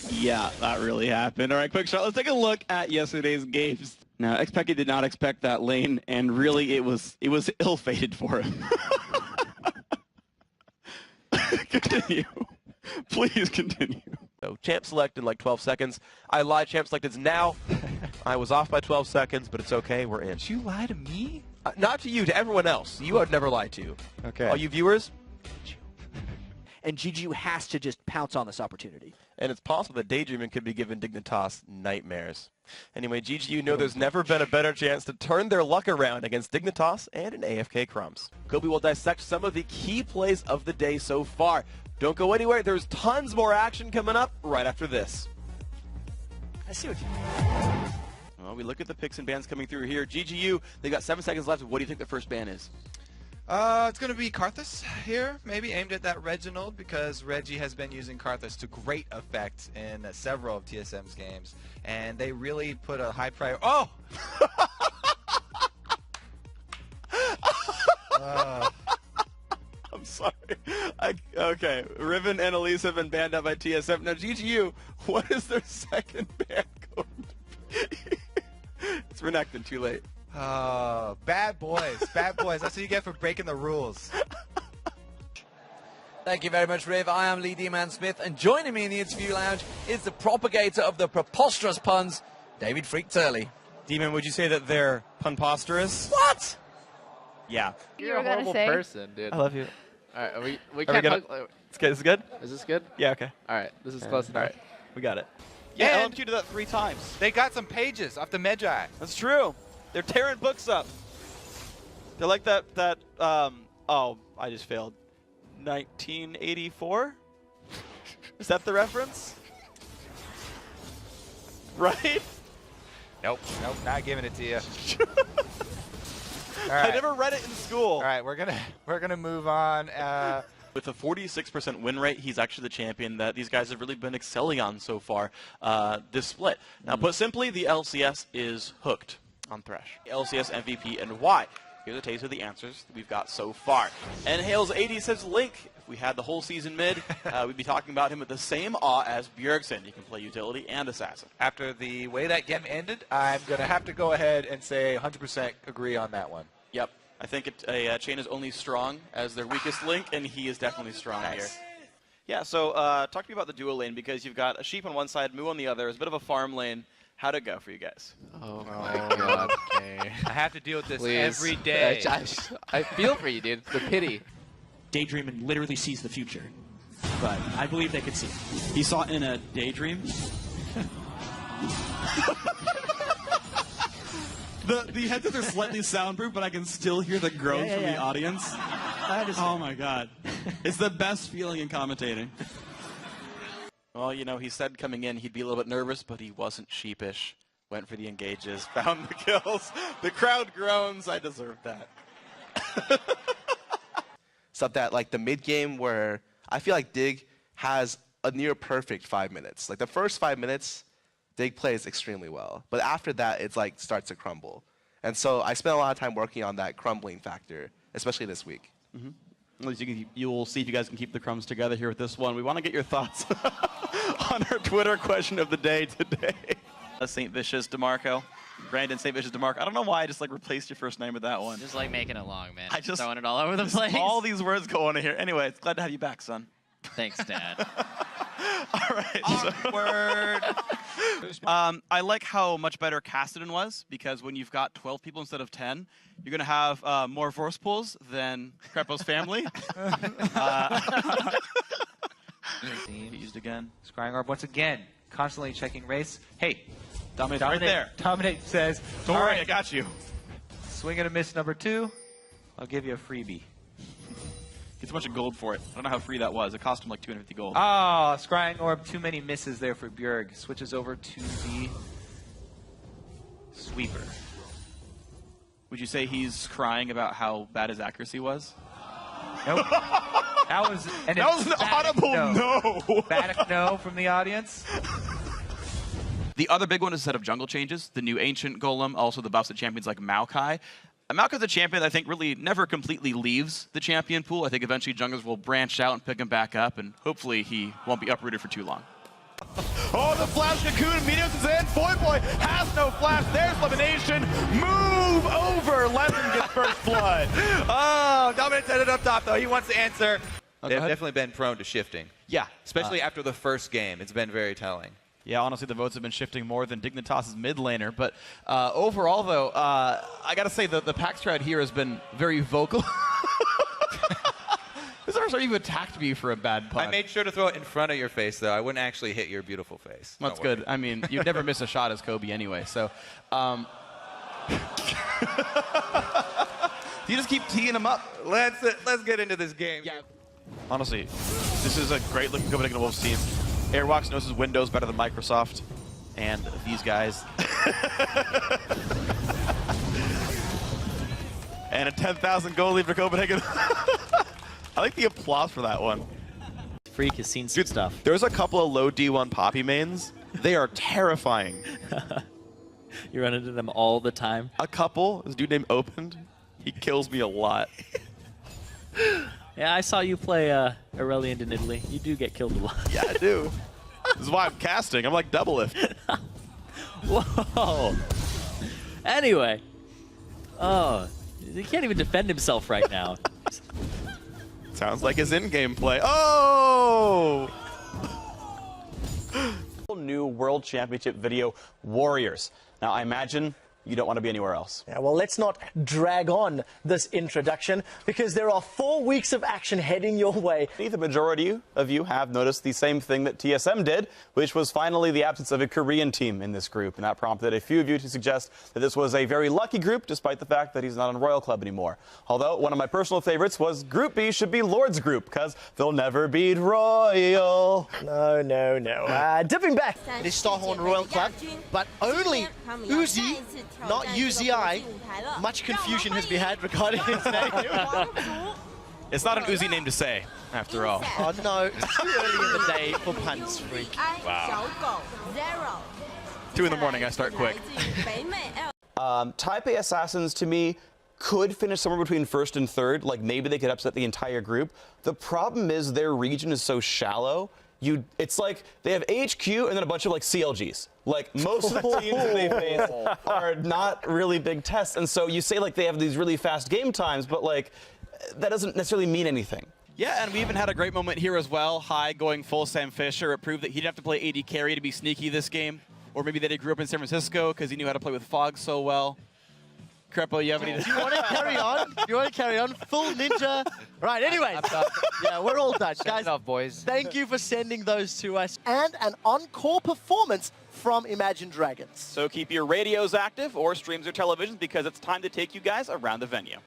Yeah, that really happened. All right, quick shot. Let's take a look at yesterday's games. Now, Xpecky did not expect that lane, and really it was ill-fated for him. Continue. Please continue. So champ select in like 12 seconds. I lied, champ select is now. I was off by 12 seconds, but it's okay, we're in. Did you lie to me? Not to you, to everyone else. You I'd never lie to. Okay. All you viewers, and GGU has to just pounce on this opportunity. and it's possible that Daydreaming could be giving Dignitas nightmares. Anyway, GGU know there's never been a better chance to turn their luck around against Dignitas and an AFK Crumbs. Kobe will dissect some of the key plays of the day so far. Don't go anywhere, there's tons more action coming up right after this. I see what you mean. Well, we look at the picks and bans coming through here. GGU, they've got 7 seconds left. What do you think the first ban is? It's going to be Karthus here, maybe aimed at that Reginald, because Reggie has been using Karthus to great effect in several of TSM's games, and they really put a high priority. Oh! I'm sorry. Okay, Riven and Elise have been banned out by TSM. Now, GGU, what is their second ban going to be? It's Renekton, too late. Bad boys. Bad boys. That's what you get for breaking the rules. Thank you very much, Riv. I am Lee D-Man Smith, and joining me in the interview lounge is the propagator of the preposterous puns, David Phreak Turley. Demon, would you say that they're punposterous? What? Yeah. You're a horrible person, dude. I love you. All right, we can't. It's good. Is it good? Is this good? Yeah, okay. All right, this is close enough. All right, we got it. Yeah, And LMQ did that 3 times. they got some pages off the Magi. That's true. They're tearing books up. They're like that, oh, I just failed. 1984? Is that the reference? Right? Nope, not giving it to you. All right. I never read it in school. All right, we're gonna move on. With a 46% win rate, he's actually the champion that these guys have really been excelling on so far this split. Now, put simply, the LCS is hooked on Thresh. LCS MVP and why? Here's a taste of the answers that we've got so far. And Hales 80 says, Link, if we had the whole season mid, we'd be talking about him with the same awe as Bjergsen. He can play utility and assassin. After the way that game ended, I'm gonna have to go ahead and say 100% agree on that one. Yep. I think a chain is only strong as their weakest link, and he is definitely strong here. Yeah, so talk to me about the duo lane, because you've got a sheep on one side, Moo on the other. It's a bit of a farm lane. How'd it go for you guys? Oh my god. Okay. I have to deal with this Please. every day. I feel for you, dude. The pity. Daydreaming literally sees the future, but I believe they could see it. He saw it in a daydream. The headsets are slightly soundproof, but I can still hear the groans from the audience. Oh my god. It's the best feeling in commentating. Well, you know, he said coming in he'd be a little bit nervous, but he wasn't sheepish. Went for the engages, found the kills. The crowd groans. I deserve that. Stuff that like the mid game where I feel like Dig has a near perfect 5 minutes. Like the first 5 minutes, Dig plays extremely well, but after that, it's like starts to crumble. And so I spent a lot of time working on that crumbling factor, especially this week. At least you'll see if you guys can keep the crumbs together here with this one. We want to get your thoughts on our Twitter question of the day today. St. Vicious DeMarco. Brandon St. Vicious DeMarco. I don't know why I just like replaced your first name with that one. Just like making it long, man. I just throwing it all over the place. All these words go on here. Anyway, it's glad to have you back, son. Thanks, Dad. All right. Awkward. I like how much better Cassidy was, because when you've got 12 people instead of 10, you're going to have more force pulls than Crepo's family. Used again. Scrying Orb once again, constantly checking race. Hey, Dominate's right there. Dominate says, Don't all worry, right, I got you. swing and a miss number 2. I'll give you a freebie. Gets a bunch of gold for it. I don't know how free that was. It cost him like 250 gold. Ah, Scrying Orb, too many misses there for Bjerg. Switches over to the sweeper. Would you say he's crying about how bad his accuracy was? Nope. That was an audible no. Emphatic no from the audience. The other big one is a set of jungle changes. The new Ancient Golem, also the buffs to champions like Maokai. Maokai's a champion that I think really never completely leaves the champion pool. I think eventually junglers will branch out and pick him back up, and hopefully he won't be uprooted for too long. the flash cocoon. Meteos is in. Boy has no flash. There's elimination. Move over. Lemon gets first blood. Oh, Dominant's headed up top, though. He wants to answer. They've definitely been prone to shifting. Yeah. Especially after the first game. It's been very telling. Yeah, honestly, the votes have been shifting more than Dignitas's mid laner. But overall, though, I got to say the pack strat here has been very vocal. This is the first time you've attacked me for a bad pun. I made sure to throw it in front of your face, though. I wouldn't actually hit your beautiful face. That's good. I mean, you'd never miss a shot as Kobe anyway. So, you just keep teeing him up. Let's get into this game. Yeah. Honestly, this is a great looking Copenhagen Wolves team. Airwalks knows his Windows better than Microsoft. And these guys. And a 10,000 goal lead for Copenhagen. I like the applause for that one. Phreak has seen some stuff. There's a couple of low D1 Poppy mains. They are terrifying. You run into them all the time. A couple. This dude named Opened. He kills me a lot. Yeah, I saw you play Aurelian in Italy. You do get killed a lot. Yeah, I do. This is why I'm casting. I'm like double lift. Whoa. Anyway. Oh, he can't even defend himself right now. Sounds like his in-game play. Oh! New World Championship video, Warriors. Now, I imagine you don't want to be anywhere else. Yeah, well, let's not drag on this introduction because there are 4 weeks of action heading your way. The majority of you have noticed the same thing that TSM did, which was finally the absence of a Korean team in this group. And that prompted a few of you to suggest that this was a very lucky group, despite the fact that he's not on Royal Club anymore. Although, one of my personal favorites was Group B should be Lord's Group, because they'll never beat Royal. No. Dipping back. It is Starhorn Royal Club, but only Uzi, not UZI. Much confusion has been had regarding his name. It's not an Uzi name to say, after all. Oh no, it's too early in the day for punts, Phreak. Wow. 2 in the morning, I start quick. Taipei Assassins, to me, could finish somewhere between first and third. Like, maybe they could upset the entire group. The problem is their region is so shallow. It's like they have HQ and then a bunch of like CLGs. Like most of the teams that they face are not really big tests, and so you say like they have these really fast game times, but like that doesn't necessarily mean anything. Yeah, and we even had a great moment here as well. High going full Sam Fisher. It proved that he didn't have to play AD carry to be sneaky this game, or maybe that he grew up in San Francisco because he knew how to play with Fog so well. Crepo, you have any? Do you want to carry on? Do you want to carry on? Full ninja. Right, anyways. Yeah, we're all done. Guys, off, boys. Thank you for sending those to us. And an encore performance from Imagine Dragons. So keep your radios active or streams or televisions because it's time to take you guys around the venue.